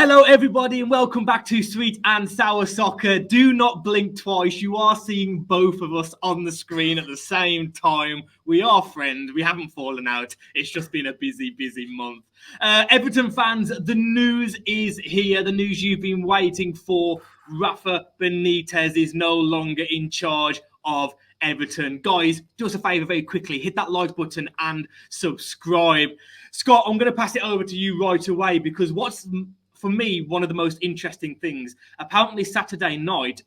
Hello, everybody, and welcome back to Sweet and Sour Soccer. Do not blink twice. You are seeing both of us on the screen at the same time. We are friends. We haven't fallen out. It's just been a busy month. Everton fans, the news is here. The news you've been waiting for. Rafa Benitez is no longer in charge of Everton. Guys, do us a favour very quickly. Hit that like button and subscribe. Scott, I'm going to pass it over to you right away because for me, one of the most interesting things, apparently Saturday night,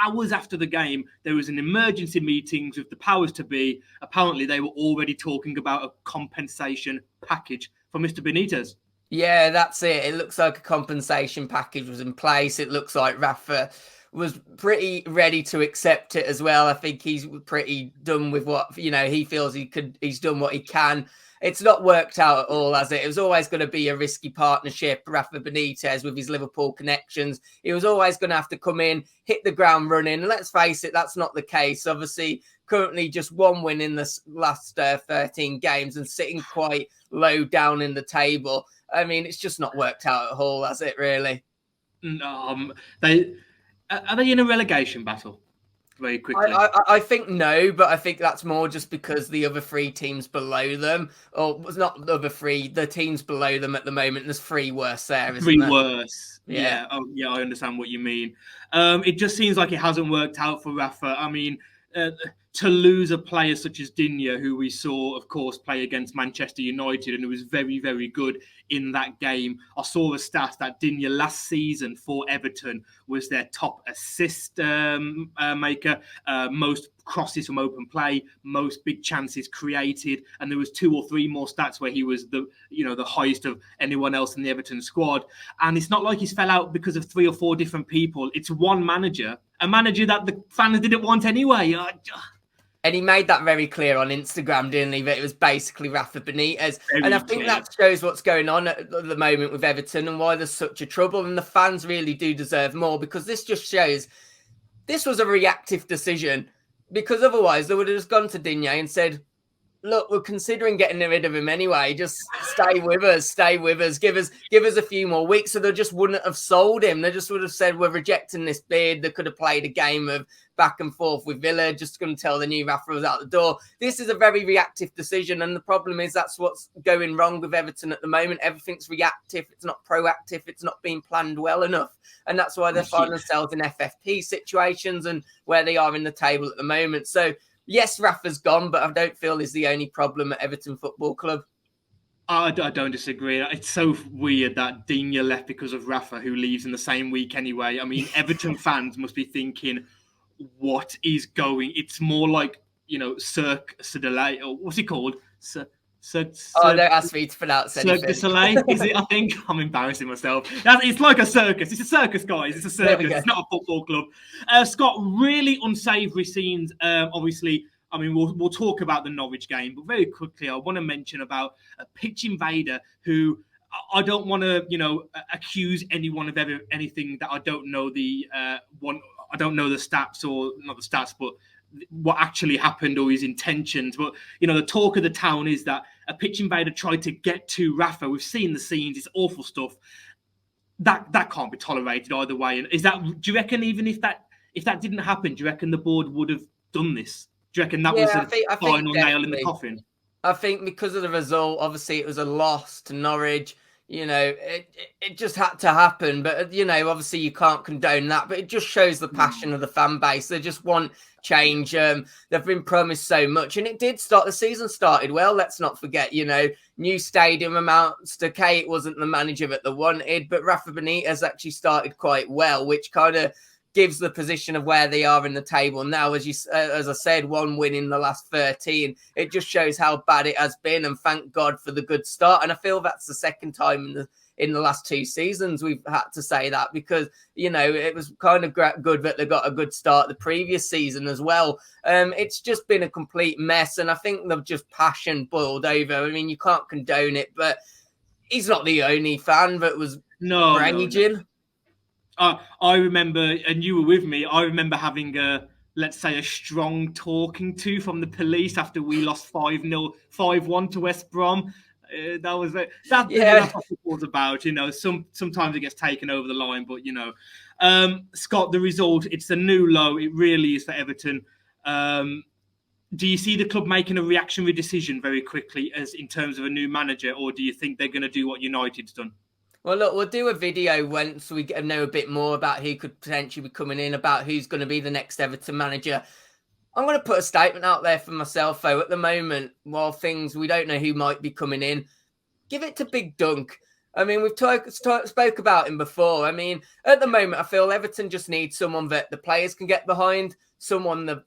hours after the game, there was an emergency meeting with the powers to be. Apparently, they were already talking about a compensation package for Mr. Benitez. Yeah, that's it. It looks like a compensation package was in place. It looks like Rafa was pretty ready to accept it as well. I think he's pretty done with what, he feels he's done what he can. It's not worked out at all, has it? It was always going to be a risky partnership. Rafa Benitez with his Liverpool connections. He was always going to have to come in, hit the ground running. And let's face it, that's not the case. Obviously, currently just one win in the last 13 games and sitting quite low down in the table. I mean, it's just not worked out at all, has it, really? Are they in a relegation battle? Very quickly. I think no, but I think that's more just because the other three teams below them, or was not the other three, the teams below them at the moment, there's three worse there, isn't Three there? worse. Yeah. Oh, yeah, I understand what you mean. It just seems like it hasn't worked out for Rafa. I mean, to lose a player such as Digne, who we saw, of course, play against Manchester United, and who was very, very good in that game. I saw a stat that Digne last season for Everton was their top assist maker, most crosses from open play, most big chances created, and there was 2 or 3 more stats where he was the highest of anyone else in the Everton squad. And it's not like he's fell out because of 3 or 4 different people. It's one manager, a manager that the fans didn't want anyway. And he made that very clear on Instagram, didn't he? That it was basically Rafa Benitez. Very I think clear. that shows what's going on at the moment with Everton and why there's such a trouble. And the fans really do deserve more, because this just shows this was a reactive decision. Because otherwise they would have just gone to Digne and said, look, we're considering getting rid of him anyway. Just stay with us, give us a few more weeks. So they just wouldn't have sold him. They just would have said, we're rejecting this bid. They could have played a game of back and forth with Villa, just going to tell the new Rafa was out the door. This is a very reactive decision. And the problem is that's what's going wrong with Everton at the moment. Everything's reactive. It's not proactive. It's not being planned well enough. And that's why they're finding themselves in FFP situations and where they are in the table at the moment. So, yes, Rafa's gone, but I don't feel he's the only problem at Everton Football Club. I don't disagree. It's so weird that Digne left because of Rafa, who leaves in the same week anyway. I mean, Everton fans must be thinking, what is going? It's more like, Cirque du Soleil, or what's it called? Don't ask me to pronounce anything. Cirque du Soleil, is it? I think I'm embarrassing myself. It's like a circus. It's a circus, guys. It's a circus. It's not a football club. Scott, really unsavoury scenes. Obviously, I mean, we'll talk about the Norwich game, but very quickly, I want to mention about a pitch invader who I don't want to, accuse anyone of anything that I don't know I don't know the stats, or not the stats, but what actually happened or his intentions. But, the talk of the town is that a pitch invader tried to get to Rafa. We've seen the scenes. It's awful stuff. That can't be tolerated either way. And do you reckon even if that didn't happen, do you reckon the board would have done this? Do you reckon that was the final nail in the coffin? I think because of the result, obviously it was a loss to Norwich. It just had to happen. But, obviously you can't condone that. But it just shows the passion of the fan base. They just want change. They've been promised so much. And it did start. The season started well. Let's not forget, new stadium amounts to Kate wasn't the manager that they wanted. But Rafa Benitez actually started quite well, which kind of gives the position of where they are in the table now. As I said, 1 win in the last 13. It just shows how bad it has been, and thank God for the good start. And I feel that's the second time in the last 2 seasons we've had to say that, because it was kind of good that they got a good start the previous season as well. It's just been a complete mess, and I think they've just passion boiled over. I mean, you can't condone it, but he's not the only fan that was raging. No. I remember, and you were with me, I remember having a strong talking to from the police after we lost 5-1 to West Brom. That was it. That's what football's about, you know. Sometimes it gets taken over the line, but you know, Scott, the result, it's a new low. It really is for Everton. Do you see the club making a reactionary decision very quickly as in terms of a new manager, or do you think they're going to do what United's done? Well, look, we'll do a video once we know a bit more about who could potentially be coming in, about who's going to be the next Everton manager. I'm going to put a statement out there for myself, though. At the moment, while we don't know who might be coming in, give it to Big Dunk. I mean, we've spoke about him before. I mean, at the moment, I feel Everton just needs someone that the players can get behind, someone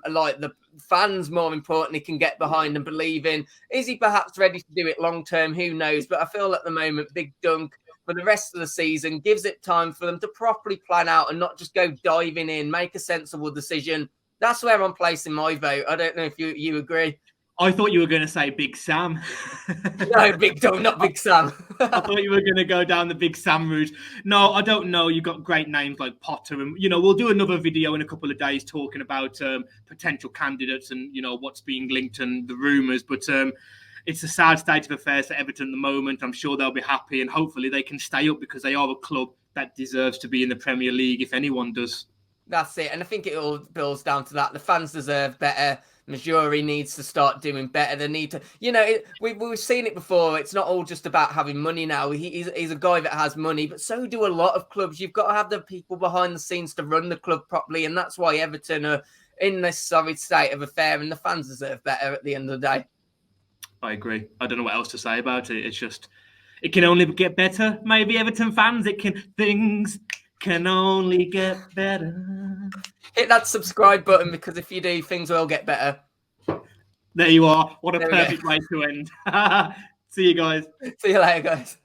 like the fans, more importantly, can get behind and believe in. Is he perhaps ready to do it long term? Who knows? But I feel at the moment, Big Dunk, for the rest of the season, gives it time for them to properly plan out and not just go diving in, make a sensible decision. That's where I'm placing my vote. I don't know if you agree. I thought you were going to say Big Sam. No, Big Dog, not Big Sam. I thought you were going to go down the Big Sam route. No, I don't know. You've got great names like Potter. And, you know, we'll do another video in a couple of days talking about potential candidates and, you know, what's being linked and the rumours. But it's a sad state of affairs for Everton at the moment. I'm sure they'll be happy and hopefully they can stay up because they are a club that deserves to be in the Premier League if anyone does. That's it. And I think it all boils down to that. The fans deserve better. Majuri needs to start doing better. They need to, you know, we've seen it before. It's not all just about having money now. He's a guy that has money, but so do a lot of clubs. You've got to have the people behind the scenes to run the club properly. And that's why Everton are in this sorry state of affair and the fans deserve better at the end of the day. I agree. I don't know what else to say about it. It's just, it can only get better. Maybe Everton fans, things can only get better. Hit that subscribe button because if you do, things will get better. There you are. What a perfect way to end. See you guys. See you later, guys.